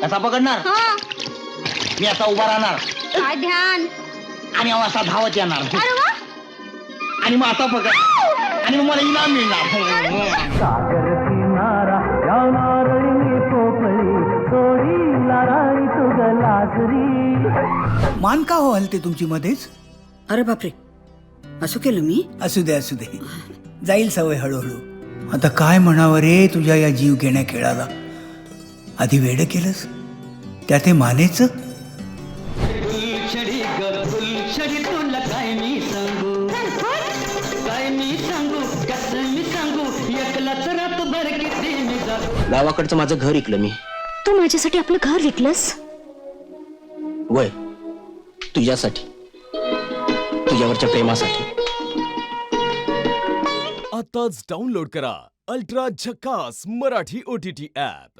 कसा पकडणार? हा. मी असा उभा राहणार काय ध्यान. आणि असा धावत येणार अरे वा. आणि मग असा पकड आणि मग मला इनाम मिळणार. सागर किनारा या नारळी पोपळी सोडी लाराळी तुग लाजरी. मान का हो हलते तुमची मध्येच? अरे बापरे, असं केलं मी? असू दे जाईल सवय हळूहळू. आता काय म्हणावं रे तुझ्या या जीव घेण्या खेळाला. आधी वेड केलंस, त्यात हे मानेचं. तुला काय मी सांगू, काय मी सांगू, कसं मी सांगू, एकलाच रातभर किती मी जागू. गावाकडचं माझं घर इकलं मी. तू माझ्यासाठी आपलं घर विकलंस? वय तुझ्यासाठी, तुझ्यावरच्या प्रेमासाठी. आताच डाउनलोड करा अल्ट्रा झकास मराठी OTT ऍप.